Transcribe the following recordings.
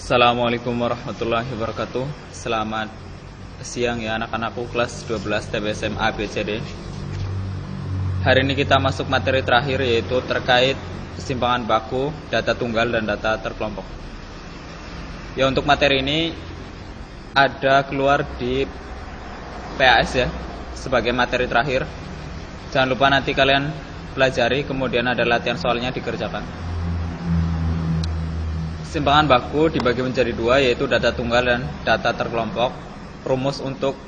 Assalamualaikum warahmatullahi wabarakatuh. Selamat siang ya anak-anakku kelas 12 TBSM ABCD. Hari ini kita masuk materi terakhir, yaitu terkait kesimpangan baku, data tunggal dan data terkelompok. Ya, untuk materi ini ada keluar di PAS ya, sebagai materi terakhir. Jangan lupa nanti kalian pelajari, kemudian ada latihan soalnya dikerjakan. Kesimpangan baku dibagi menjadi dua, yaitu data tunggal dan data terkelompok. Rumus untuk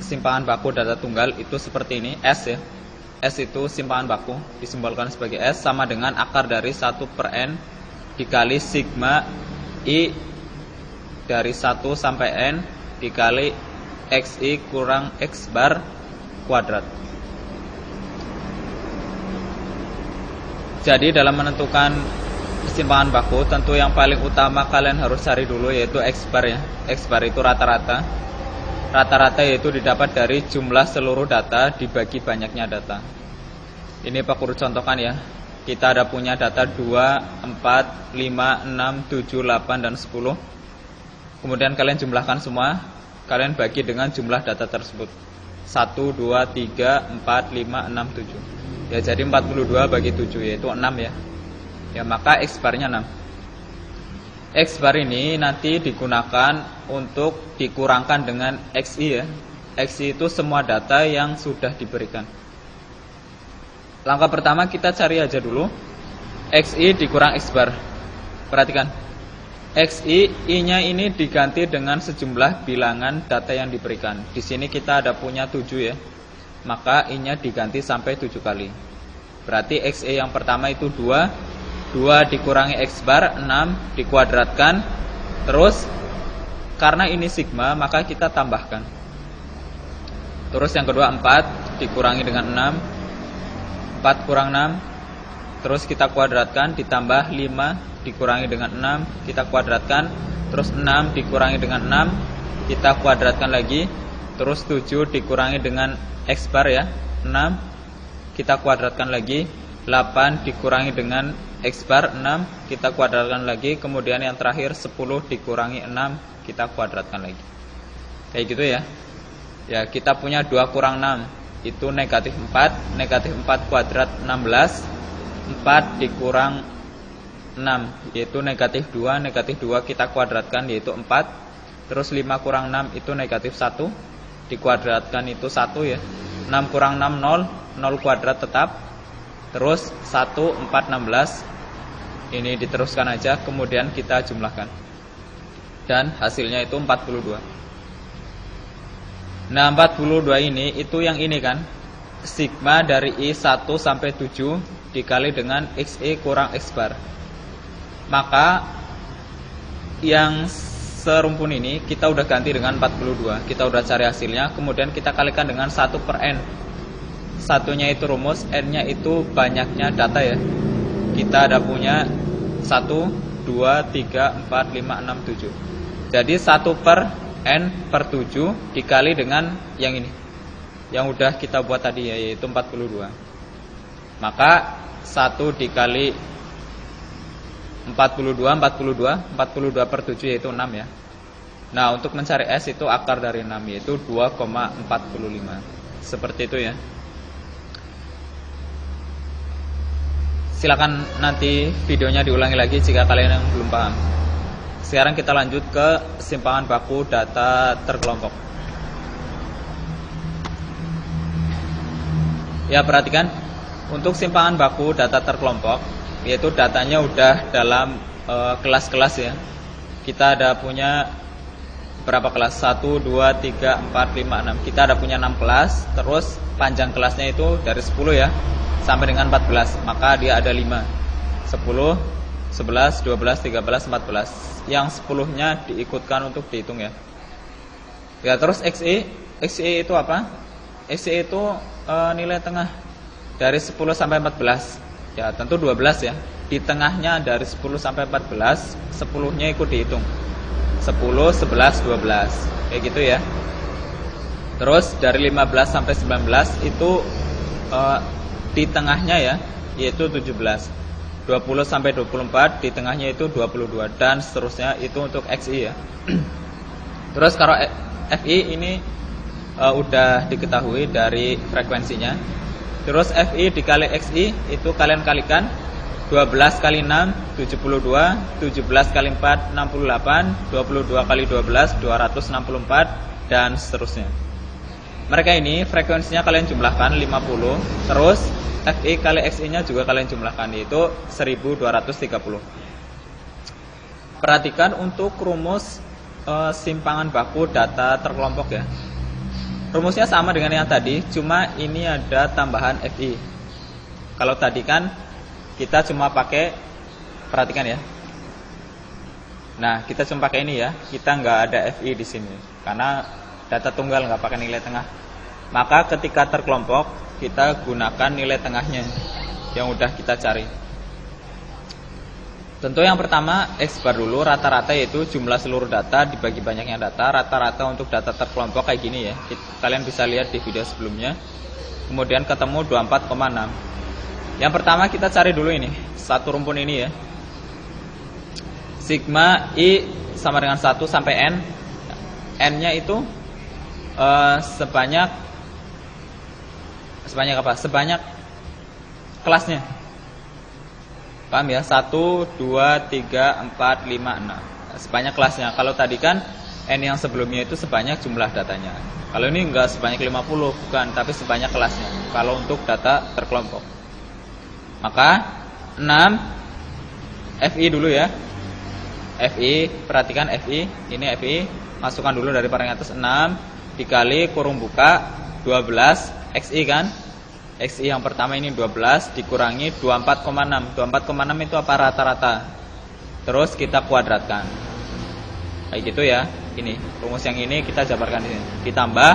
kesimpangan baku data tunggal itu seperti ini, S ya. S itu simpangan baku, disimbolkan sebagai S, sama dengan akar dari 1/n dikali sigma I dari 1 sampai N dikali XI kurang X bar kuadrat. Jadi dalam menentukan kesimpangan baku, tentu yang paling utama kalian harus cari dulu yaitu X bar ya. X bar itu rata-rata. Rata-rata yaitu didapat dari jumlah seluruh data dibagi banyaknya data. Ini Pak Guru contohkan ya. Kita ada punya data 2, 4, 5, 6, 7, 8, dan 10. Kemudian kalian jumlahkan semua. Kalian bagi dengan jumlah data tersebut. 1, 2, 3, 4, 5, 6, 7. Ya, jadi 42 bagi 7 yaitu 6 ya. Ya, maka X barnya 6. X bar ini nanti digunakan untuk dikurangkan dengan XI ya. XI itu semua data yang sudah diberikan. Langkah pertama kita cari aja dulu XI dikurang X bar. Perhatikan, XI, I-nya ini diganti dengan sejumlah bilangan data yang diberikan. Di sini kita ada punya 7 ya. Maka I-nya diganti sampai 7 kali. Berarti XI yang pertama itu 2. 2 dikurangi X bar, 6 dikuadratkan. Terus karena ini sigma, maka kita tambahkan. Terus yang kedua 4 dikurangi dengan 6. 4 kurang 6. Terus kita kuadratkan, ditambah 5 dikurangi dengan 6, kita kuadratkan. Terus 6 dikurangi dengan 6, kita kuadratkan lagi. Terus 7 dikurangi dengan X bar ya, 6, kita kuadratkan lagi. 8 dikurangi dengan X bar 6, kita kuadratkan lagi. Kemudian yang terakhir 10 dikurangi 6, kita kuadratkan lagi. Kayak gitu ya. Ya, kita punya 2 kurang 6 itu negatif 4. Negatif 4 kuadrat 16. 4 dikurang 6 yaitu negatif 2. Negatif 2 kita kuadratkan yaitu 4. Terus 5 kurang 6 itu negatif 1. Dikuadratkan itu 1 ya. 6 kurang 6 0. 0 kuadrat tetap. Terus 1, 4, 16. Ini diteruskan aja, kemudian kita jumlahkan. Dan hasilnya itu 42. Nah, 42 ini itu yang ini kan. Sigma dari I 1 sampai 7 dikali dengan XI kurang X bar. Maka yang serumpun ini kita udah ganti dengan 42. Kita udah cari hasilnya, kemudian kita kalikan dengan 1/n. Satunya itu rumus, N-nya itu banyaknya data ya. Kita ada punya 1, 2, 3, 4, 5, 6, 7. Jadi 1/n/7 dikali dengan yang ini, yang udah kita buat tadi ya, yaitu 42. Maka 1 dikali 42/7 yaitu 6 ya. Nah, untuk mencari S itu akar dari 6 yaitu 2,45. Seperti itu ya. Silakan nanti videonya diulangi lagi jika kalian yang belum paham. Sekarang kita lanjut ke simpangan baku data terkelompok. Ya, perhatikan untuk simpangan baku data terkelompok, yaitu datanya udah dalam kelas-kelas ya. Kita ada punya berapa kelas? 1, 2, 3, 4, 5, 6. Kita ada punya 6 kelas. Terus panjang kelasnya itu dari 10 ya sampai dengan 14, maka dia ada 5, 10, 11, 12, 13, 14. Yang 10-nya diikutkan untuk dihitung ya. Ya, terus XI itu apa? XI itu nilai tengah dari 10 sampai 14. Ya, tentu 12 ya. Di tengahnya dari 10 sampai 14, 10-nya ikut dihitung. 10, 11, 12. Kayak gitu ya. Terus dari 15 sampai 19 itu di tengahnya ya, yaitu 17. 20 sampai 24, di tengahnya itu 22 dan seterusnya. Itu untuk XI ya. Terus kalau FI ini udah diketahui dari frekuensinya. Terus FI dikali XI itu kalian kalikan 12 kali 6 72, 17 kali 4 68, 22 kali 12 264 dan seterusnya. Mereka ini frekuensinya kalian jumlahkan 50. Terus FI kali XI nya juga kalian jumlahkan, yaitu 1230. Perhatikan untuk rumus simpangan baku data terkelompok ya. Rumusnya sama dengan yang tadi, cuma ini ada tambahan FI. Kalau tadi kan kita cuma pakai, perhatikan ya. Nah, kita cuma pakai ini ya. Kita nggak ada FI di sini karena data tunggal, nggak pakai nilai tengah. Maka ketika terkelompok, kita gunakan nilai tengahnya yang udah kita cari. Tentu yang pertama X bar dulu, rata-rata yaitu jumlah seluruh data dibagi banyaknya data. Rata-rata untuk data terkelompok kayak gini ya. Kalian bisa lihat di video sebelumnya. Kemudian ketemu 24,6. Yang pertama kita cari dulu ini, satu rumpun ini ya. Sigma I sama dengan 1 sampai N. N-nya itu sebanyak apa? Sebanyak kelasnya. Paham ya? 1, 2, 3, 4, 5, 6. Sebanyak kelasnya. Kalau tadi kan N yang sebelumnya itu sebanyak jumlah datanya. Kalau ini enggak sebanyak 50, bukan, tapi sebanyak kelasnya. Kalau untuk data terkelompok. Maka 6 FI dulu ya. FI, perhatikan FI. Ini FI, masukkan dulu dari paling atas 6 dikali kurung buka 12 XI kan. XI yang pertama ini 12 dikurangi 24,6. 24,6 itu apa? Rata-rata. Terus kita kuadratkan. Kayak gitu ya. Ini rumus yang ini kita jabarkan di sini. Ditambah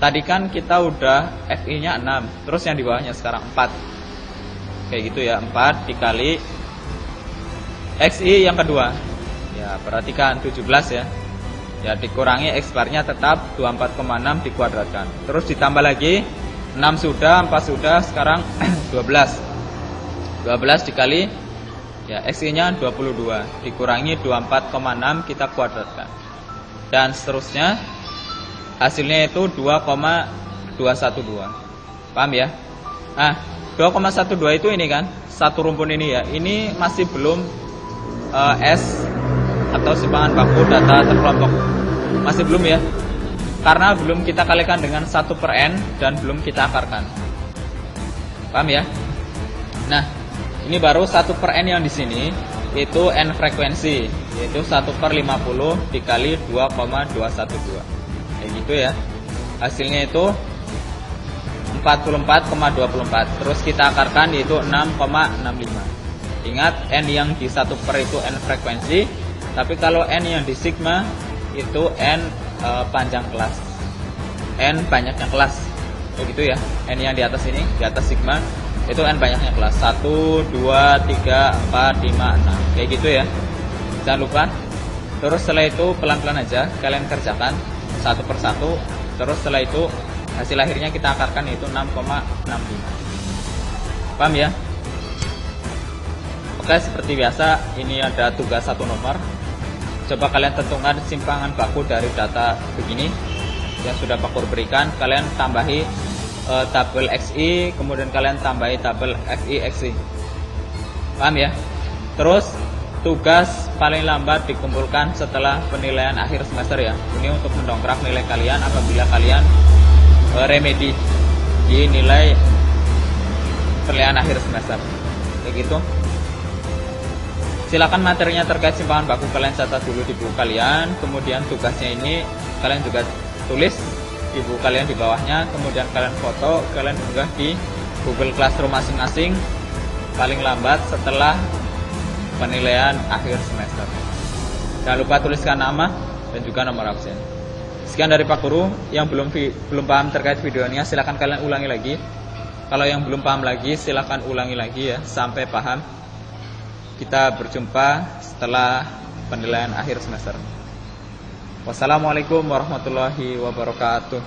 tadi kan kita udah FI-nya 6. Terus yang di bawahnya sekarang 4. Kayak gitu ya. 4 dikali XI yang kedua. Ya, perhatikan 17 ya. Ya, dikurangi X bar-nya tetap 24,6 dikuadratkan. Terus ditambah lagi 6 sudah, 4 sudah, sekarang 12. 12 dikali ya XI-nya 22 dikurangi 24,6 kita kuadratkan. Dan seterusnya hasilnya itu 2,212. Paham ya? Nah, 2,12 itu ini kan, satu rumpun ini ya. Ini masih belum S atau simpangan baku data terkelompok. Masih belum ya. Karena belum kita kalikan dengan 1 per N dan belum kita akarkan. Paham ya? Nah, ini baru 1 per N yang di sini itu N frekuensi, yaitu 1 per 50 dikali 2,212. Kayak gitu ya. Hasilnya itu 44,24. Terus kita akarkan yaitu 6,65. Ingat N yang di 1 per itu N frekuensi, tapi kalau N yang di sigma itu N panjang kelas, N banyaknya kelas. Begitu ya. N yang di atas ini, di atas sigma itu N banyaknya kelas 1, 2, 3, 4, 5, 6. Kayak gitu ya. Jangan lupa. Terus setelah itu pelan-pelan aja kalian kerjakan satu per satu. Terus setelah itu hasil akhirnya kita akarkan yaitu 6,65. Paham ya? Oke, seperti biasa ini ada tugas 1 nomor. Coba kalian tentukan simpangan baku dari data begini yang sudah Pak Kur berikan. Kalian tambahi tabel XI, kemudian kalian tambahi tabel FI XI. Paham ya? Terus tugas paling lambat dikumpulkan setelah penilaian akhir semester ya. Ini untuk mendongkrak nilai kalian apabila kalian remedi di nilai penilaian akhir semester. Kayak gitu. Silakan materinya terkait simpangan baku kalian catat dulu di buku kalian. Kemudian tugasnya ini kalian juga tulis di buku kalian di bawahnya. Kemudian kalian foto, kalian unggah di Google Classroom masing-masing paling lambat setelah penilaian akhir semester. Jangan lupa tuliskan nama dan juga nomor absen. Sekian dari Pak Guru. Yang belum paham terkait videonya silakan kalian ulangi lagi. Kalau yang belum paham lagi silakan ulangi lagi ya sampai paham. Kita berjumpa setelah penilaian akhir semester. Wassalamualaikum warahmatullahi wabarakatuh.